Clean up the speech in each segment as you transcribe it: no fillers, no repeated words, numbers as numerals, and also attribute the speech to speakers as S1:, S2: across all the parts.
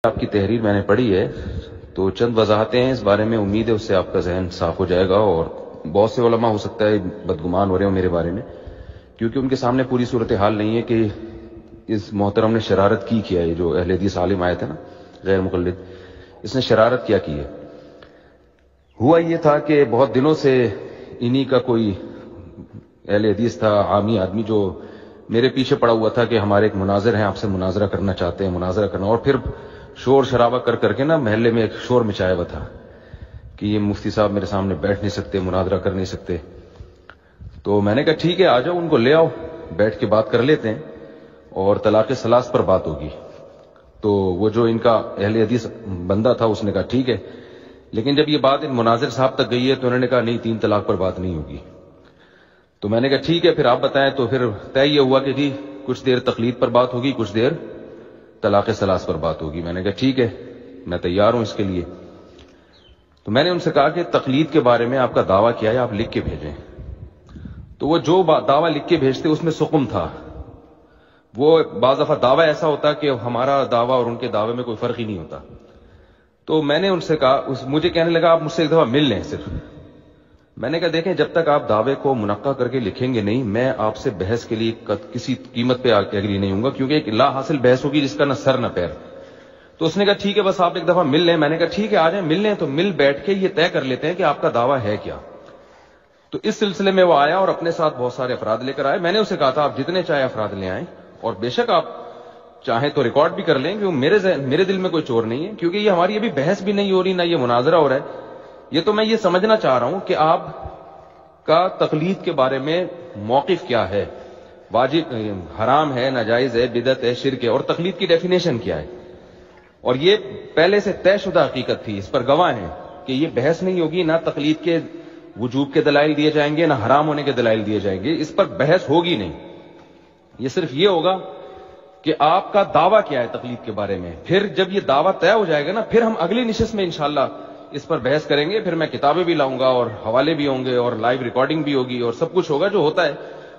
S1: آپ کی تحریر میں نے پڑھی ہے تو چند وضاحتیں ہیں اس بارے میں، امید ہے اس سے آپ کا ذہن صاف ہو جائے گا، اور بہت سے علماء ہو سکتا ہے بدگمان ہو رہے ہوں میرے بارے میں، کیونکہ ان کے سامنے پوری صورتحال نہیں ہے کہ اس محترم نے شرارت کی کیا ہے۔ جو اہل حدیث عالم آئے تھے نا، غیر مقلد، اس نے شرارت کیا کی ہے۔ ہوا یہ تھا کہ بہت دنوں سے انہی کا کوئی اہل حدیث تھا، عامی آدمی، جو میرے پیچھے پڑا ہوا تھا کہ ہمارے ایک مناظر ہیں، آپ سے مناظرہ کرنا چاہتے ہیں، مناظرہ کرنا، اور پھر شور شرابہ کر کے نا محلے میں ایک شور مچایا ہوا تھا کہ یہ مفتی صاحب میرے سامنے بیٹھ نہیں سکتے، مناظرہ کر نہیں سکتے۔ تو میں نے کہا ٹھیک ہے، آ جاؤ، ان کو لے آؤ، بیٹھ کے بات کر لیتے ہیں اور طلاق ثلاث پر بات ہوگی۔ تو وہ جو ان کا اہل حدیث بندہ تھا اس نے کہا ٹھیک ہے، لیکن جب یہ بات ان مناظر صاحب تک گئی ہے تو انہوں نے کہا نہیں، 3 طلاق پر بات نہیں ہوگی۔ تو میں نے کہا ٹھیک ہے، پھر آپ بتائیں۔ تو پھر طے یہ ہوا کہ جی کچھ دیر تقلید پر بات ہوگی، کچھ دیر طلاق ثلاث پر بات ہوگی۔ میں نے کہا ٹھیک ہے، میں تیار ہوں اس کے لیے۔ تو میں نے ان سے کہا کہ تقلید کے بارے میں آپ کا دعویٰ کیا ہے، آپ لکھ کے بھیجیں۔ تو وہ جو دعویٰ لکھ کے بھیجتے اس میں سقم تھا۔ وہ بعض دفعہ دعویٰ ایسا ہوتا کہ ہمارا دعویٰ اور ان کے دعوے میں کوئی فرق ہی نہیں ہوتا۔ تو میں نے ان سے کہا، مجھے کہنے لگا آپ مجھ سے ایک دفعہ مل لیں صرف۔ میں نے کہا دیکھیں، جب تک آپ دعوے کو منقع کر کے لکھیں گے نہیں، میں آپ سے بحث کے لیے کسی قیمت پہ ایگری نہیں ہوں گا، کیونکہ ایک لا حاصل بحث ہوگی جس کا نہ سر نہ پیر۔ تو اس نے کہا ٹھیک ہے، بس آپ ایک دفعہ مل لیں۔ میں نے کہا ٹھیک ہے، آ جائیں، مل لیں۔ تو مل بیٹھ کے یہ طے کر لیتے ہیں کہ آپ کا دعویٰ ہے کیا۔ تو اس سلسلے میں وہ آیا اور اپنے ساتھ بہت سارے افراد لے کر آئے۔ میں نے اسے کہا تھا آپ جتنے چاہے افراد لے آئیں، اور بے شک آپ چاہیں تو ریکارڈ بھی کر لیں، کیونکہ میرے دل میں کوئی چور نہیں ہے، کیونکہ یہ ہماری ابھی بحث بھی نہیں ہو رہی، نہ یہ مناظرہ ہو رہا ہے۔ یہ تو میں یہ سمجھنا چاہ رہا ہوں کہ آپ کا تقلید کے بارے میں موقف کیا ہے، واجب، حرام ہے، ناجائز ہے، بدعت ہے، شرک ہے، اور تقلید کی ڈیفینیشن کیا ہے۔ اور یہ پہلے سے طے شدہ حقیقت تھی، اس پر گواہ ہیں کہ یہ بحث نہیں ہوگی، نہ تقلید کے وجوب کے دلائل دیے جائیں گے، نہ حرام ہونے کے دلائل دیے جائیں گے، اس پر بحث ہوگی نہیں۔ یہ صرف یہ ہوگا کہ آپ کا دعویٰ کیا ہے تقلید کے بارے میں۔ پھر جب یہ دعویٰ طے ہو جائے گا نا، پھر ہم اگلی نشست میں انشاءاللہ اس پر بحث کریں گے۔ پھر میں کتابیں بھی لاؤں گا اور حوالے بھی ہوں گے اور لائیو ریکارڈنگ بھی ہوگی اور سب کچھ ہوگا جو ہوتا ہے،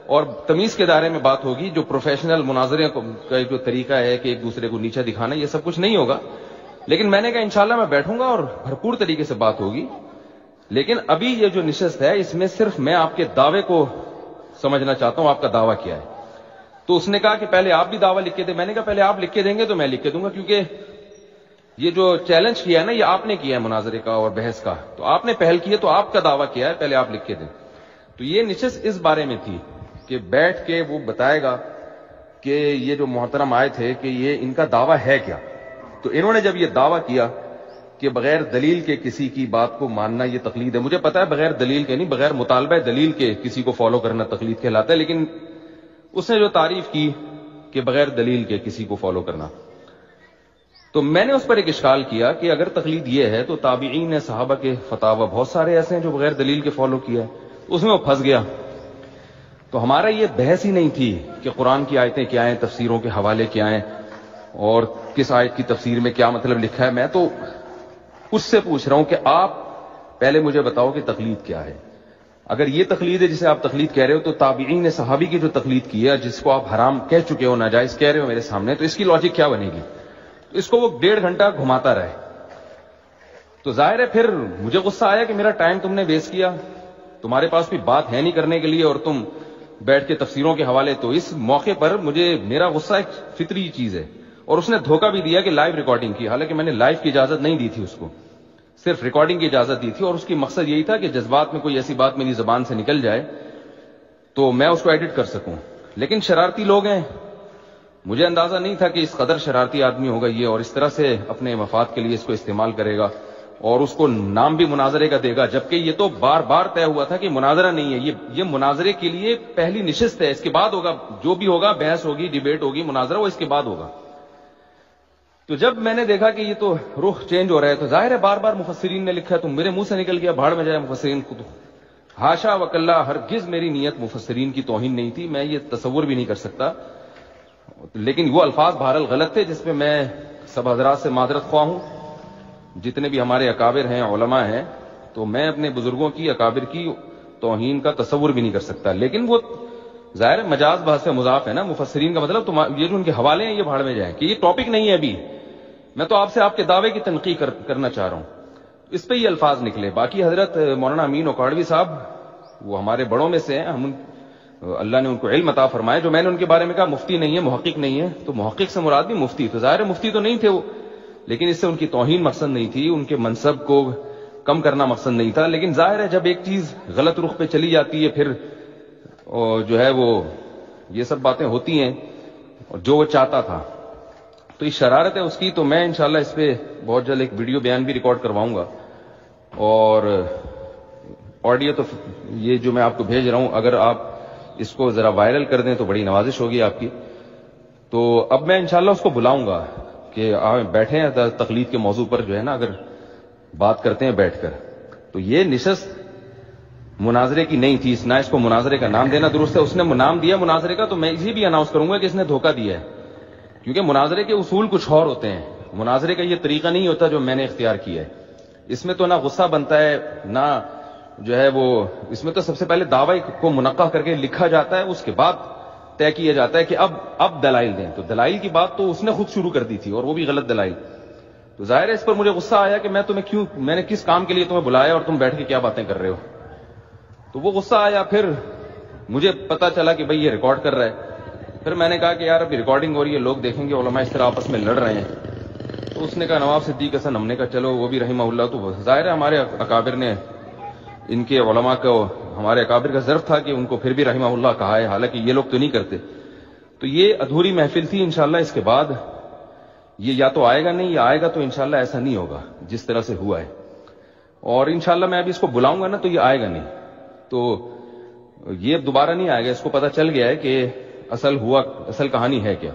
S1: اور تمیز کے دائرے میں بات ہوگی۔ جو پروفیشنل مناظرے کا جو طریقہ ہے کہ ایک دوسرے کو نیچا دکھانا، یہ سب کچھ نہیں ہوگا۔ لیکن میں نے کہا انشاءاللہ میں بیٹھوں گا اور بھرپور طریقے سے بات ہوگی۔ لیکن ابھی یہ جو نشست ہے اس میں صرف میں آپ کے دعوے کو سمجھنا چاہتا ہوں، آپ کا دعویٰ کیا ہے۔ تو اس نے کہا کہ پہلے آپ بھی دعویٰ لکھ کے دیں۔ میں نے کہا پہلے آپ لکھ کے دیں گے تو میں لکھ کے دوں گا، کیونکہ یہ جو چیلنج کیا ہے نا، یہ آپ نے کیا ہے مناظرے کا اور بحث کا، تو آپ نے پہل کی ہے، تو آپ کا دعویٰ کیا ہے، پہلے آپ لکھ کے دیں۔ تو یہ نشست اس بارے میں تھی کہ بیٹھ کے وہ بتائے گا کہ یہ جو محترم آئے تھے کہ یہ ان کا دعویٰ ہے کیا۔ تو انہوں نے جب یہ دعویٰ کیا کہ بغیر دلیل کے کسی کی بات کو ماننا یہ تقلید ہے، مجھے پتا ہے بغیر دلیل کے نہیں، بغیر مطالبہ دلیل کے کسی کو فالو کرنا تقلید کہلاتا ہے، لیکن اس نے جو تعریف کی کہ بغیر دلیل کے کسی کو فالو کرنا، تو میں نے اس پر ایک اشکال کیا کہ اگر تقلید یہ ہے تو تابعین نے، صحابہ کے فتاوی بہت سارے ایسے ہیں جو بغیر دلیل کے فالو کیا ہے، اس میں وہ پھنس گیا۔ تو ہمارا یہ بحث ہی نہیں تھی کہ قرآن کی آیتیں کیا ہیں، تفسیروں کے حوالے کیا ہیں، اور کس آیت کی تفسیر میں کیا مطلب لکھا ہے۔ میں تو اس سے پوچھ رہا ہوں کہ آپ پہلے مجھے بتاؤ کہ تقلید کیا ہے۔ اگر یہ تقلید ہے جسے آپ تقلید کہہ رہے ہو، تو تابعین نے صحابی کی جو تقلید کی ہے، جس کو آپ حرام کہہ چکے ہو، ناجائز کہہ رہے ہو میرے سامنے، تو اس کی لاجک کیا بنے گی؟ تو اس کو وہ 1.5 گھنٹہ گھماتا رہے۔ تو ظاہر ہے پھر مجھے غصہ آیا کہ میرا ٹائم تم نے ویسٹ کیا، تمہارے پاس بھی بات ہے نہیں کرنے کے لیے، اور تم بیٹھ کے تفسیروں کے حوالے۔ تو اس موقع پر میرا غصہ ایک فطری چیز ہے، اور اس نے دھوکہ بھی دیا کہ لائیو ریکارڈنگ کی، حالانکہ میں نے لائیو کی اجازت نہیں دی تھی اس کو، صرف ریکارڈنگ کی اجازت دی تھی، اور اس کی مقصد یہی تھا کہ جذبات میں کوئی ایسی بات میری زبان سے نکل جائے تو میں اس کو ایڈٹ کر سکوں۔ لیکن شرارتی لوگ ہیں، مجھے اندازہ نہیں تھا کہ اس قدر شرارتی آدمی ہوگا یہ، اور اس طرح سے اپنے مفاد کے لیے اس کو استعمال کرے گا، اور اس کو نام بھی مناظرے کا دے گا، جبکہ یہ تو بار بار طے ہوا تھا کہ مناظرہ نہیں ہے، یہ مناظرے کے لیے پہلی نشست ہے، اس کے بعد ہوگا جو بھی ہوگا، بحث ہوگی، ڈیبیٹ ہوگی، مناظرہ وہ اس کے بعد ہوگا۔ تو جب میں نے دیکھا کہ یہ تو رخ چینج ہو رہا ہے، تو ظاہر ہے بار بار مفسرین نے لکھا ہے، تو میرے منہ سے نکل گیا بھاڑ میں جائے مفسرین کو۔ تو حاشا وکلا، ہرگز میری نیت مفسرین کی توہین نہیں تھی، میں یہ تصور بھی نہیں کر سکتا، لیکن وہ الفاظ بہرحال غلط تھے، جس پہ میں سب حضرات سے معذرت خواہ ہوں، جتنے بھی ہمارے اکابر ہیں، علماء ہیں، تو میں اپنے بزرگوں کی، اکابر کی توہین کا تصور بھی نہیں کر سکتا۔ لیکن وہ ظاہر مجاز بحث سے مضاف ہے نا، مفسرین کا مطلب تو یہ جو ان کے حوالے ہیں یہ بھاڑ میں جائیں، کہ یہ ٹاپک نہیں ہے ابھی، میں تو آپ سے آپ کے دعوے کی تنقید کرنا چاہ رہا ہوں. اس پہ یہ الفاظ نکلے. باقی حضرت مولانا امین اکاڑوی صاحب وہ ہمارے بڑوں میں سے ہیں, اللہ نے ان کو علم عطا فرمایا. جو میں نے ان کے بارے میں کہا مفتی نہیں ہے, محقق نہیں ہے, تو محقق سے مراد بھی مفتی. تو ظاہر مفتی تو نہیں تھے وہ, لیکن اس سے ان کی توہین مقصد نہیں تھی, ان کے منصب کو کم کرنا مقصد نہیں تھا. لیکن ظاہر ہے جب ایک چیز غلط رخ پہ چلی جاتی ہے پھر جو ہے وہ یہ سب باتیں ہوتی ہیں, اور جو وہ چاہتا تھا تو یہ شرارت ہے اس کی. تو میں انشاءاللہ اس پہ بہت جلد ایک ویڈیو بیان بھی ریکارڈ کرواؤں گا, اور آڈیو تو یہ جو میں آپ کو بھیج رہا ہوں, اگر آپ اس کو ذرا وائرل کر دیں تو بڑی نوازش ہوگی آپ کی. تو اب میں انشاءاللہ اس کو بلاؤں گا کہ بیٹھے ہیں تقلید کے موضوع پر, جو ہے نا, اگر بات کرتے ہیں بیٹھ کر. تو یہ نشست مناظرے کی نہیں تھی, نہ اس کو مناظرے کا نام دینا درست ہے. اس نے نام دیا مناظرے کا, تو میں اسی بھی اناؤنس کروں گا کہ اس نے دھوکہ دیا ہے, کیونکہ مناظرے کے اصول کچھ اور ہوتے ہیں. مناظرے کا یہ طریقہ نہیں ہوتا جو میں نے اختیار کیا ہے. اس میں تو نہ غصہ بنتا ہے, نہ جو ہے وہ, اس میں تو سب سے پہلے دعوی کو منقح کر کے لکھا جاتا ہے, اس کے بعد طے کیا جاتا ہے کہ اب دلائل دیں. تو دلائل کی بات تو اس نے خود شروع کر دی تھی, اور وہ بھی غلط دلائل. تو ظاہر ہے اس پر مجھے غصہ آیا کہ میں نے کس کام کے لیے تمہیں بلایا اور تم بیٹھ کے کیا باتیں کر رہے ہو. تو وہ غصہ آیا. پھر مجھے پتا چلا کہ بھئی یہ ریکارڈ کر رہا ہے. پھر میں نے کہا کہ یار ابھی ریکارڈنگ ہو رہی ہے, لوگ دیکھیں گے, علماء اس طرح آپس میں لڑ رہے ہیں. تو اس نے کہا نواب صدیق حسن, ہم نے کہا چلو وہ بھی رحمہ اللہ. تو ظاہر ہے ہمارے اکابر نے ان کے علماء کو, ہمارے اکابر کا ظرف تھا کہ ان کو پھر بھی رحمہ اللہ کہا ہے, حالانکہ یہ لوگ تو نہیں کرتے. تو یہ ادھوری محفل تھی. انشاءاللہ اس کے بعد یہ یا تو آئے گا نہیں, یا آئے گا تو انشاءاللہ ایسا نہیں ہوگا جس طرح سے ہوا ہے. اور انشاءاللہ میں ابھی اس کو بلاؤں گا نا تو یہ آئے گا نہیں, تو یہ دوبارہ نہیں آئے گا. اس کو پتا چل گیا ہے کہ اصل کہانی ہے کیا.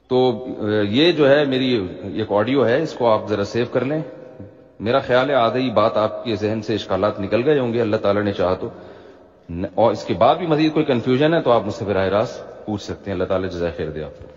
S1: تو یہ جو ہے میری ایک آڈیو ہے, اس کو آپ ذرا سیو کر لیں. میرا خیال ہے آدھی بات آپ کے ذہن سے اشکالات نکل گئے ہوں گے, اللہ تعالیٰ نے چاہا تو. اور اس کے بعد بھی مزید کوئی کنفیوژن ہے تو آپ مجھ سے براہ راست پوچھ سکتے ہیں. اللہ تعالیٰ جزائے خیر دے آپ کو.